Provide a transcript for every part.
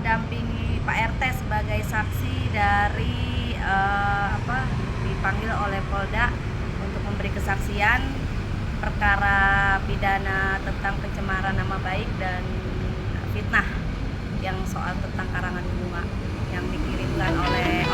mendampingi Pak RT sebagai saksi dari dipanggil oleh Polda untuk memberi kesaksian perkara pidana tentang pencemaran nama baik dan fitnah yang soal tentang karangan bunga yang dikirimkan oleh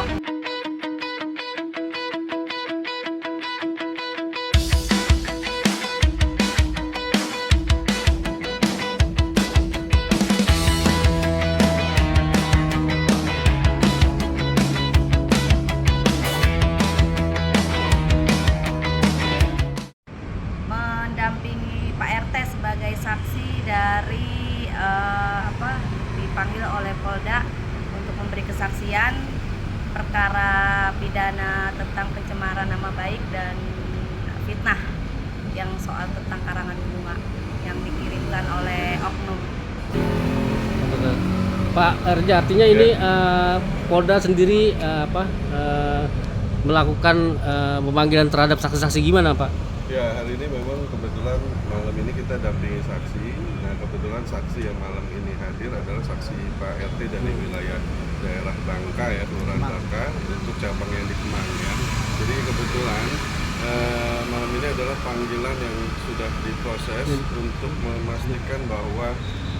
mendampingi Pak RT sebagai saksi dari dipanggil oleh Polda untuk memberi kesaksian perkara pidana tentang pencemaran nama baik dan fitnah yang soal tentang karangan bunga yang dikirimkan oleh oknum. Pak Erja, artinya ini Polda sendiri melakukan pemanggilan terhadap saksi-saksi gimana, Pak? Ya, hari ini memang kebetulan malam ini kita dampingi saksi. Nah, kebetulan saksi yang malam ini hadir adalah saksi Pak RT dari wilayah daerah Bangka ya, Kelurahan Bangka untuk cabang yang di Kemang ya. Jadi kebetulan malam ini adalah panggilan yang sudah diproses untuk memastikan bahwa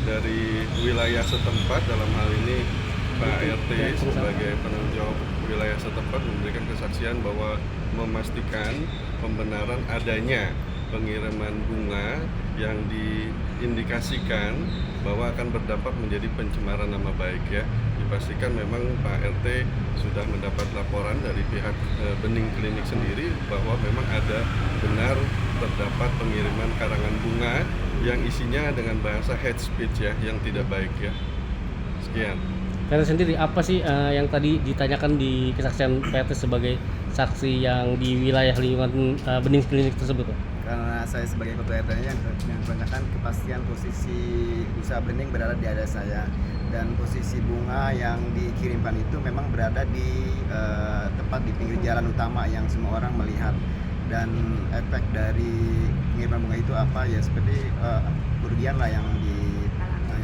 dari wilayah setempat, dalam hal ini Pak RT sebagai penanggung jawab wilayah setempat memberikan kesaksian bahwa memastikan pembenaran adanya pengiriman bunga yang diindikasikan bahwa akan berdampak menjadi pencemaran nama baik ya. Dipastikan memang Pak RT sudah mendapat laporan dari pihak Bening Klinik sendiri bahwa memang ada benar terdapat pengiriman karangan bunga yang isinya dengan bahasa hate speech ya, yang tidak baik ya. Sekian. Karena sendiri apa sih yang tadi ditanyakan di kesaksian Pak RT sebagai saksi yang di wilayah lingkungan Bening Klinik tersebut, Pak? Karena saya sebagai ketua RT-nya yang menanyakan kepastian posisi usaha Bening berada di atas saya, dan posisi bunga yang dikirimkan itu memang berada di tepat di pinggir jalan utama yang semua orang melihat, dan efek dari pengiriman bunga itu apa ya, seperti kerugian lah yang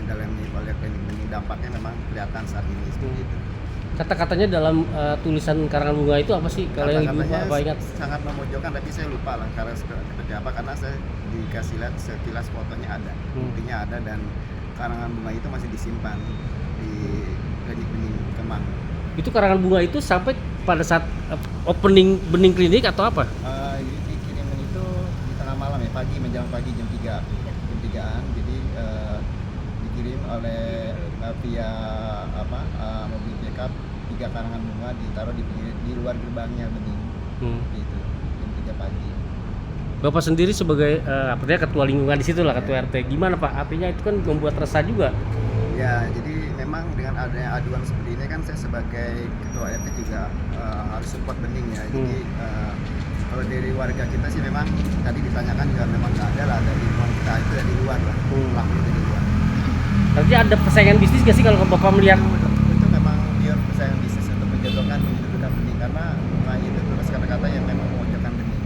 dialami oleh klinik Bening. Dampaknya memang kelihatan saat ini seperti itu. Kata-katanya dalam tulisan karangan bunga itu apa sih? Kalau yang Ibu Pak ingat? Sangat memojokkan, tapi saya lupa lah karena seperti apa, karena saya dikasih lihat sekilas fotonya ada, buktinya ada, dan karangan bunga itu masih disimpan di klinik Bening Kemang. Itu karangan bunga itu sampai pada saat opening Bening Klinik atau apa? Dikirimin itu di tengah malam ya, pagi, menjelang pagi jam 3-an, jadi dikirim oleh via mobil pickup 3 karangan bunga, ditaruh di luar gerbangnya Bening, gitu, jam 3 pagi. Bapak sendiri sebagai ketua lingkungan di situ lah, ketua RT, gimana Pak? Artinya itu kan membuat resah juga. Ya, jadi memang dengan adanya aduan seperti ini kan saya sebagai ketua RT juga harus support Bening ya. Jadi kalau dari warga kita sih memang tadi ditanyakan juga memang nggak ada lah dari lingkungan kita, itu dari luar lah, pelaku itu dari luar. Tapi ada persaingan bisnis nggak sih kalau Bapak melihat? Itu memang pure persaingan bisnis untuk menjodohkan Bening, karena itu terus kata-kata yang memang memojokkan Bening.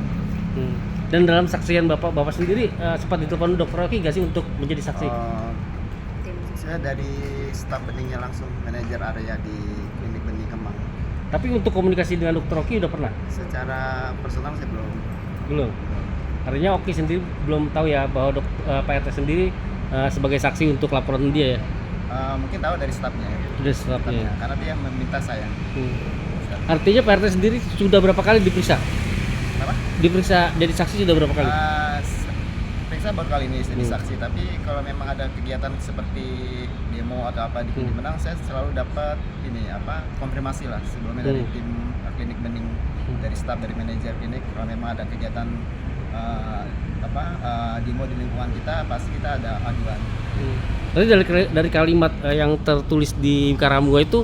Dan dalam saksian Bapak sendiri sempat ditelepon Dr. Rocky nggak sih untuk menjadi saksi? Saya dari staf Beningnya langsung, manajer area di klinik Bening Kemang. Tapi untuk komunikasi dengan Dr. Rocky udah pernah? Secara personal saya Belum. Artinya Oki sendiri belum tahu ya bahwa Pak RT sendiri sebagai saksi untuk laporan dia ya? Mungkin tahu dari stafnya ya. Dari stafnya. Karena dia meminta saya. Artinya Pak RT sendiri sudah berapa kali diperiksa? Kenapa? Diperiksa jadi saksi sudah berapa kali? Periksa baru kali ini jadi saksi, tapi kalau memang ada kegiatan seperti demo atau apa di Klinik Benang, saya selalu dapat konfirmasi lah sebelumnya dari tim klinik Bening, dari staf, dari manajer klinik. Kalau memang ada kegiatan demo di lingkungan kita, pasti kita ada aduan. Tadi dari kalimat yang tertulis di karangan bunga itu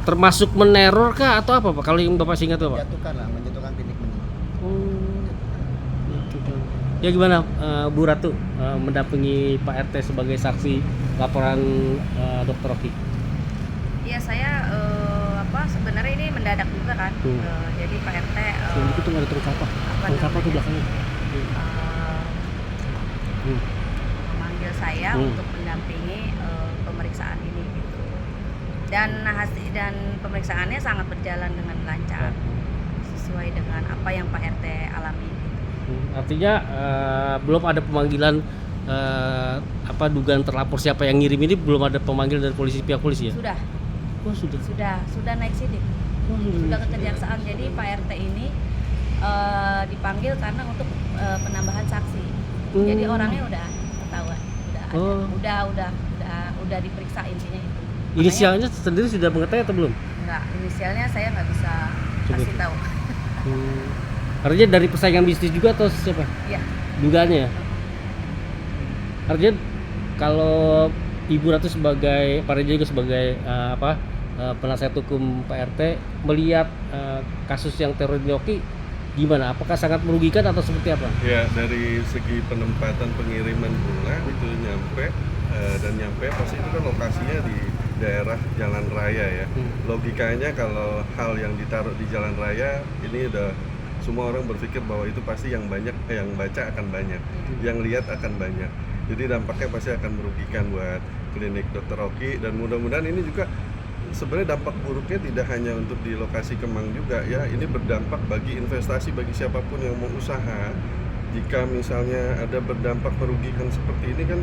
termasuk meneror kah atau apa Pak? Kalau yang Bapak ingat tuh Pak? Menjatuhkan klinik Bening. Ya gimana Bu Ratu mendampingi Pak RT sebagai saksi laporan Dr. Rocky? Ya, saya sebenarnya ini mendadak juga kan. Jadi Pak RT itu ada truk apa? Truk apa tuh belakangnya? Memanggil saya untuk mendampingi pemeriksaan ini gitu. dan pemeriksaannya sangat berjalan dengan lancar sesuai dengan apa yang Pak RT alami gitu. Artinya belum ada pemanggilan dugaan terlapor siapa yang ngirim ini, belum ada pemanggilan dari pihak polisi ya? Sudah Oh sudah. naik sidik. Sudah ke kejaksaan. Jadi Pak RT ini dipanggil karena untuk penambahan saksi. Jadi orangnya udah ketahuan, udah diperiksa intinya itu. Inisialnya sendiri sudah mengetahui atau belum? Enggak, inisialnya saya nggak bisa kasih tahu. Artinya dari persaingan bisnis juga atau siapa? Iya. Dugaannya ya? Artinya kalau Ibu Ratu sebagai, Pak Reja juga sebagai penasihat hukum Pak RT melihat kasus yang teror di Oki gimana? Apakah sangat merugikan atau seperti apa? Ya, dari segi penempatan pengiriman bunga itu nyampe pasti itu kan lokasinya di daerah jalan raya ya. Logikanya kalau hal yang ditaruh di jalan raya ini udah semua orang berpikir bahwa itu pasti yang baca akan banyak, yang lihat akan banyak. Jadi dampaknya pasti akan merugikan buat klinik Dr. Oki, dan mudah-mudahan ini juga sebenarnya dampak buruknya tidak hanya untuk di lokasi Kemang juga ya, ini berdampak bagi investasi bagi siapapun yang mau usaha. Jika misalnya ada berdampak merugikan seperti ini kan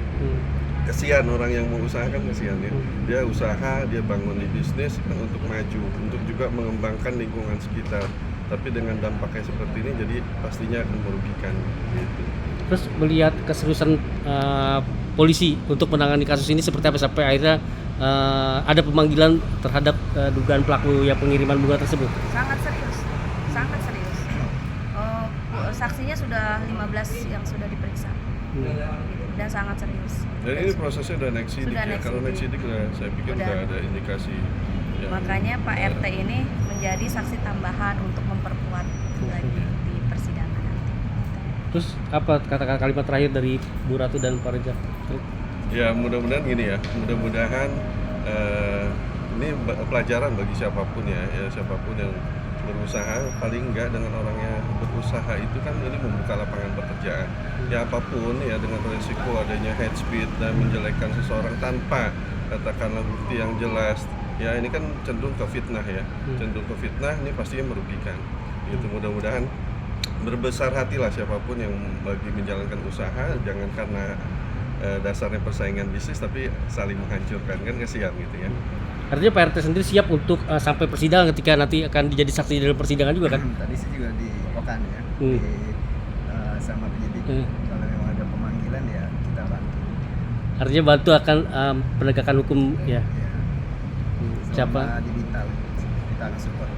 kesian orang yang mau usaha kan, kesian ya. Dia usaha, dia bangun di bisnis kan untuk maju, untuk juga mengembangkan lingkungan sekitar. Tapi dengan dampaknya seperti ini jadi pastinya akan merugikan gitu. Terus melihat keseriusan polisi untuk menangani kasus ini seperti apa sampai akhirnya ada pemanggilan terhadap dugaan pelaku yang pengiriman bunga tersebut? Sangat serius. Saksinya sudah 15 yang sudah diperiksa. Dan sangat serius. Dan ini prosesnya udah naik sidik ya. Kalau naik sidik saya pikir udah ada indikasi. Makanya Pak RT ini menjadi saksi tambahan untuk memperkuat lagi di persidangan nanti. Terus apa kata-kata kalimat terakhir dari Bu Ratu dan Pak Reja? Ya mudah-mudahan gini ya, mudah-mudahan ini pelajaran bagi siapapun ya, siapapun yang berusaha, paling enggak dengan orang yang berusaha itu kan ini membuka lapangan pekerjaan. Ya apapun ya, dengan resiko adanya hate speech dan menjelekkan seseorang tanpa katakanlah bukti yang jelas. Ya ini kan cenderung ke fitnah ya, cenderung ke fitnah, ini pastinya merugikan. Gitu, mudah-mudahan berbesar hatilah siapapun yang bagi menjalankan usaha, jangan karena dasarnya persaingan bisnis tapi saling menghancurkan, kan kasihan gitu ya. Artinya Pak RT sendiri siap untuk sampai persidangan ketika nanti akan jadi saksi dalam persidangan juga kan? Tadi sih juga di Okan ya, sama penyidik. Kalau memang ada pemanggilan ya kita bantu. Artinya bantu akan penegakan hukum ya. Siapa? Digital kita akan support.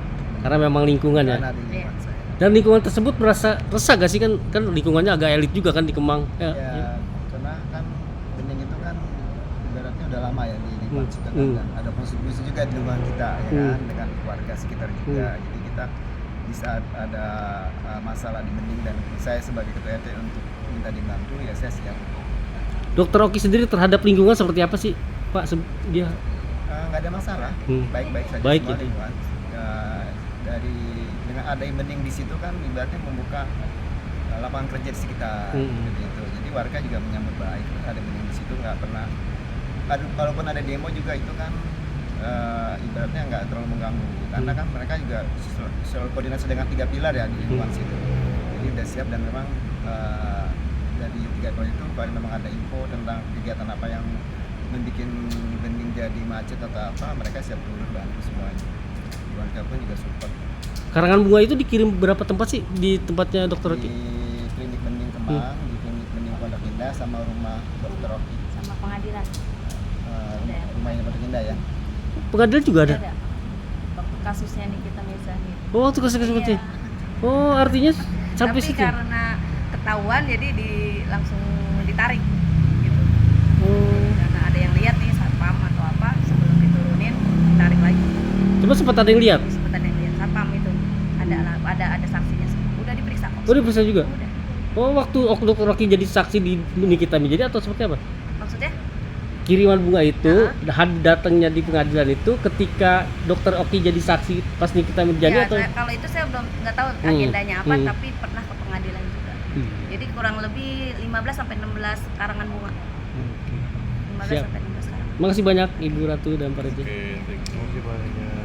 Karena memang lingkungan ya. Karena lingkungan saya. Dan lingkungan tersebut merasa resah gak sih, kan lingkungannya agak elit juga kan di Kemang? Ya. Karena kan Bening itu kan ibaratnya udah lama ya di lingkungan kita dan ada kontribusi juga di lingkungan kita ya kan, dengan keluarga sekitar juga. Jadi kita di saat ada masalah di Bening dan saya sebagai ketua RT untuk minta dibantu ya saya siap. Dokter Oki sendiri terhadap lingkungan seperti apa sih Pak? Dia nggak ada masalah, baik-baik saja baik semua gitu. lingkungan. Dari dengan ada yang Bening di situ kan ibaratnya membuka lapangan kerja di sekitar gitu. Jadi warga juga menyambut baik, ada Bening di situ, nggak pernah walaupun ada demo juga itu kan ibaratnya nggak terlalu mengganggu karena kan mereka juga selalu koordinasi dengan 3 pilar ya di lingkungan situ. Jadi udah siap dan memang dari 3 pilar itu kalau memang ada info tentang kegiatan apa yang membuat Bening jadi macet atau apa, mereka siap turun bantu semuanya. Warga pun juga support. Karangan bunga itu dikirim berapa tempat sih di tempatnya Dokter Oki? Di klinik Bening Kemang, di klinik Bening Pondok Indah, sama rumah Dokter Oki. Sama pengadilan. Rumah ini Pondok Indah ya. Pengadilan juga ada? Ada. Waktu kasusnya Nikita Mirzani. Oh, itu kasus seperti. Oh, artinya sampai Tapi situ. karena ketahuan jadi langsung ditarik gitu. Karena ada yang lihat nih satpam atau apa, sebelum diturunin ditarik lagi. Coba sempat ada yang lihat? Sempat ada yang lihat satpam itu. Ada saksinya. Udah diperiksa kok. Oh, diperiksa juga? Udah. Oh, waktu Dokter Oki jadi saksi di Nikita Mirzani atau seperti apa? Maksudnya? Kiriman bunga itu datangnya di pengadilan itu ketika Dokter Oki jadi saksi pas Nikita Mirzani Ya, atau? kalau itu saya belum nggak tahu agendanya apa, tapi pernah ke pengadilan juga. Jadi kurang lebih 15 sampai 16 karangan bunga. 15 Siap. sampai 16 karangan. Makasih banyak Ibu Ratu dan Pak Reza. Oke, thank you. Terima kasih banyak.